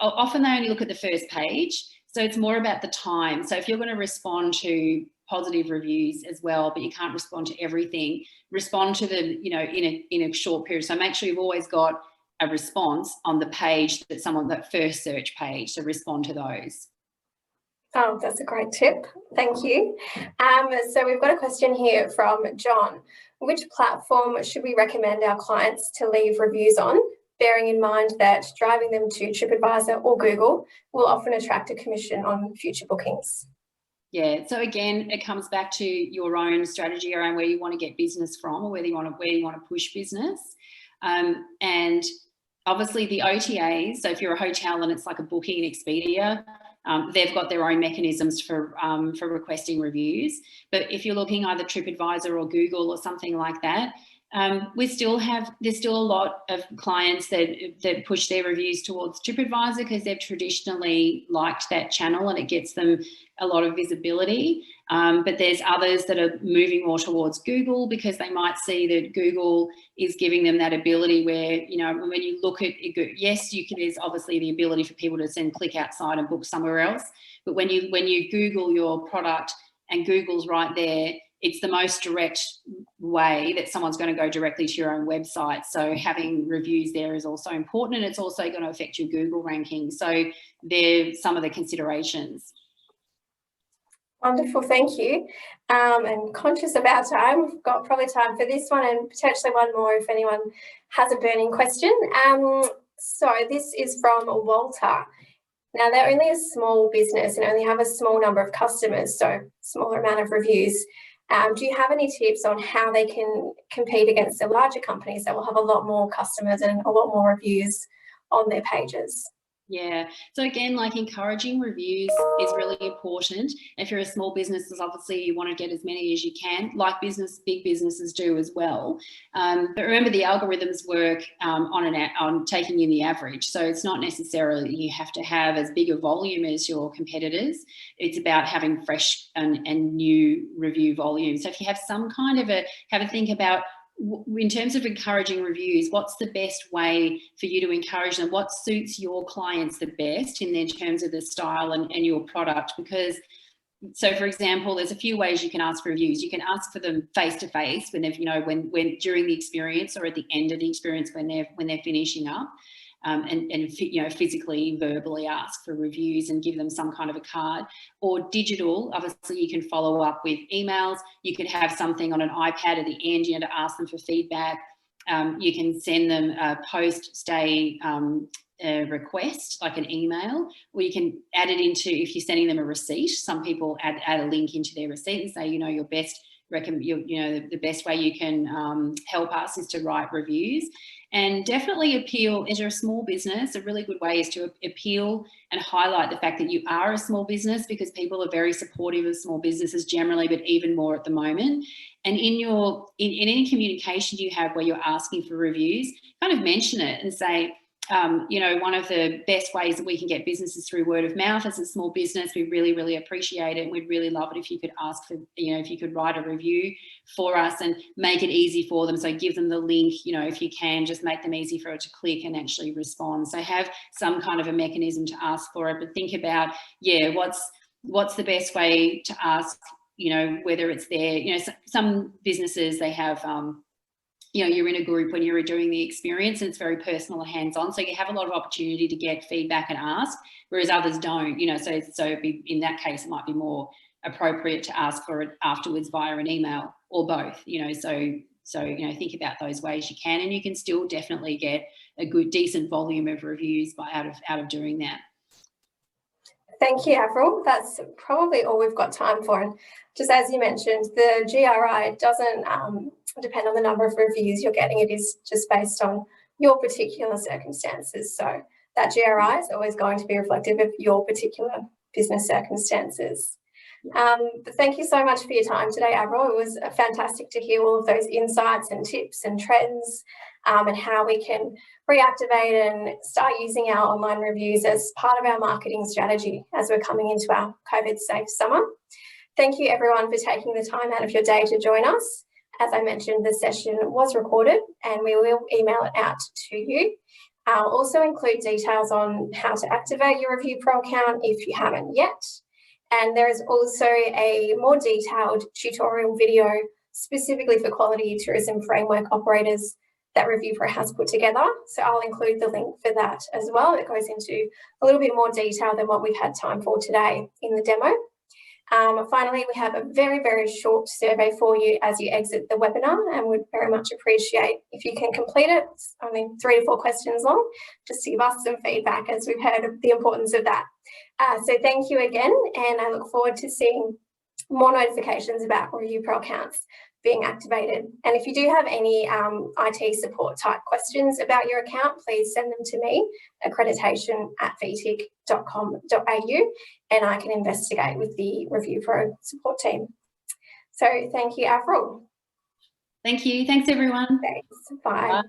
often they only look at the first page. So it's more about the time. So if you're going to respond to positive reviews as well, but you can't respond to everything, respond to them, in a short period. So make sure you've always got a response on the page that first search page. So respond to those. Oh, that's a great tip. Thank you. So we've got a question here from John. Which platform should we recommend our clients to leave reviews on, bearing in mind that driving them to TripAdvisor or Google will often attract a commission on future bookings? Yeah, so again, it comes back to your own strategy around where you want to get business from, or where you want to push business. And obviously the OTAs, so if you're a hotel and it's like a Booking and Expedia, they've got their own mechanisms for requesting reviews. But if you're looking either TripAdvisor or Google or something like that, there's still a lot of clients that push their reviews towards TripAdvisor because they've traditionally liked that channel and it gets them a lot of visibility. But there's others that are moving more towards Google because they might see that Google is giving them that ability where, you know, when you look at it, yes, there's obviously the ability for people to click outside and book somewhere else. But when you Google your product and Google's right there, it's the most direct way that someone's going to go directly to your own website. So having reviews there is also important, and it's also going to affect your Google ranking. So they're some of the considerations. Wonderful, thank you. And conscious of our time, we've got probably time for this one and potentially one more if anyone has a burning question. So this is from Walter. Now, they're only a small business and only have a small number of customers, so smaller amount of reviews. Do you have any tips on how they can compete against the larger companies that will have a lot more customers and a lot more reviews on their pages? Yeah, so again, like encouraging reviews is really important. If you're a small business, obviously you want to get as many as you can, like big businesses do as well. But remember, the algorithms work on taking in the average. So it's not necessarily that you have to have as big a volume as your competitors. It's about having fresh and new review volume. So if you have some kind of have a think about, in terms of encouraging reviews, what's the best way for you to encourage them? What suits your clients the best in their terms of the style and your product? Because, so for example, there's a few ways you can ask for reviews. You can ask for them face to face when they've, when during the experience, or at the end of the experience when they're finishing up. And physically, verbally ask for reviews and give them some kind of a card. Or digital, obviously you can follow up with emails. You could have something on an iPad at the end, to ask them for feedback. You can send them a post-stay request, like an email, or you can add it into, if you're sending them a receipt, some people add a link into their receipt and say, your best the best way you can help us is to write reviews. And definitely appeal, as you're a small business, a really good way is to appeal and highlight the fact that you are a small business, because people are very supportive of small businesses generally, but even more at the moment. And in any communication you have where you're asking for reviews, kind of mention it and say, one of the best ways that we can get businesses through word of mouth as a small business. We really, really appreciate it. And we'd really love it if you could ask for, if you could write a review for us and make it easy for them. So give them the link, if you can, just make them easy for it to click and actually respond. So have some kind of a mechanism to ask for it, but think about, what's the best way to ask, whether it's there, some businesses, they have, you're in a group when you're doing the experience and it's very personal and hands-on. So you have a lot of opportunity to get feedback and ask, whereas others don't, so in that case, it might be more appropriate to ask for it afterwards via an email or both, so think about those ways you can, and you can still definitely get a good, decent volume of reviews out of doing that. Thank you, Avril. That's probably all we've got time for. And just as you mentioned, the GRI doesn't depend on the number of reviews you're getting. It is just based on your particular circumstances. So that GRI is always going to be reflective of your particular business circumstances. But thank you so much for your time today, Avril. It was fantastic to hear all of those insights and tips and trends, and how we can reactivate and start using our online reviews as part of our marketing strategy as we're coming into our COVID-safe summer. Thank you, everyone, for taking the time out of your day to join us. As I mentioned, the session was recorded and we will email it out to you. I'll also include details on how to activate your ReviewPro account if you haven't yet. And there is also a more detailed tutorial video specifically for quality tourism framework operators that ReviewPro has put together. So I'll include the link for that as well. It goes into a little bit more detail than what we've had time for today in the demo. Finally, we have a very, very short survey for you as you exit the webinar, and would very much appreciate if you can complete it. It's only 3 to 4 questions long, just to give us some feedback, as we've heard of the importance of that. So thank you again, and I look forward to seeing more notifications about ReviewPro accounts being activated. And if you do have any IT support type questions about your account, please send them to me, accreditation@vtic.com.au, and I can investigate with the ReviewPro support team. So thank you, Avril. Thank you. Thanks, everyone. Thanks. Bye. Bye.